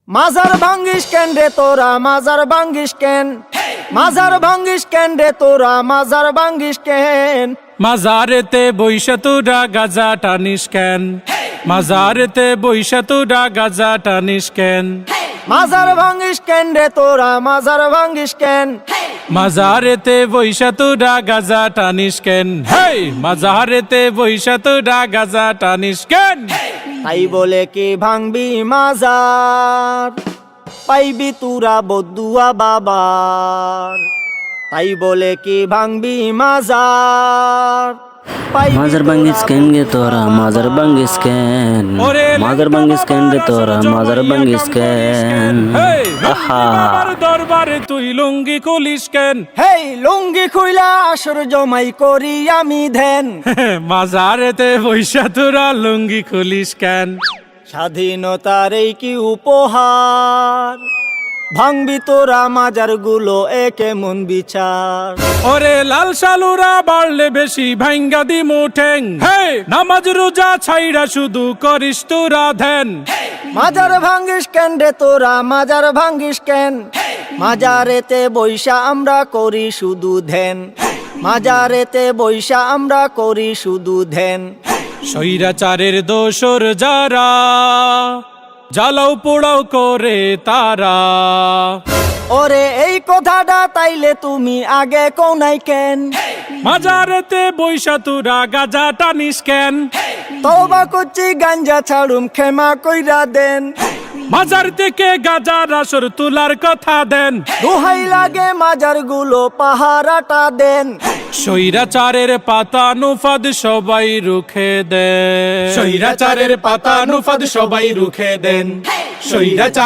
মাজার ভাঙ্গিস কেন রে তোরা, মাজার ভাঙ্গিস কেন? মাজার ভাঙ্গিস কেন রে তোরা, মাজার ভাঙ্গিস কেন? মাজারেতে বইসা তোরা গাজা টানিস কেন? মাজারেতে বইসা তোরা গাজা টানিস কেন? মাজার ভাঙ্গিস কেন রে তোরা, মাজার ভাঙ্গিস কেন? মাজারেতে বইসা তোরা গাজা টানিস কেন? হেই, মাজারেতে বইসা তোরা গাজা টানিস কেন? তাই বলে কি ভাঙবি মাজার, পাইবি তুরা বদুয়া বাবার। তাই বলে কি ভাঙবি মাজার, পাইবি মাজার তুরা ভাঙ্গিস কেন গে তোরা, মাজার ভাঙ্গিস কেন? ওরে মাজার ভাঙ্গিস কেন রে তোরা, মাজার ভাঙ্গিস কেন? হেই, আহা আমার দরবারে তুই লুঙ্গি খুলিস কেন? হেই লুঙ্গি খুইলা আসর জমাই করি আমি ধ্যান। মাজারেতে বইসা তোরা লুঙ্গি খুলিস কেন? স্বাধীনতার এই কি উপহার, ভাঙবি তোরা মাজার গুলো একে মন বিচার। ওরে লাল সালুরা বাড়লে বেশি ভাঙ্গা দি মুঠেং। হে, নামাজ রোজা ছাইরা শুধু করিস তোরা ধ্যান। মাজার ভাঙ্গিস কেন রে তোরা, মাজার ভাঙ্গিস কেন? মাজারেতে বৈশা আমরা করি শুধু ধ্যান। মাজারেতে বৈশা আমরা করি শুধু ধ্যান। স্বৈরাচারের দোসর যারা, জ্বালাও পোড়াও করে তারা। ওরে এই কথাটা তাইলে তুমি আগে কোনাই কেন? মাজারেতে বৈশা তোরা গাজা টানিস কেন? তওবা করছি গাঞ্জা ছাড়ুম, ক্ষমা কইরা দেন। মাজার থেকে গাজার আসর তোলার কথা দেন। দোহাই লাগে মাজার গুলো পাহারাটা দেন। স্বৈরাচারের পাতানুফাদ সবাই রুখে দেন। স্বৈরাচারের পাতানুফাদ সবাই রুখে দেন। স্বৈরাচার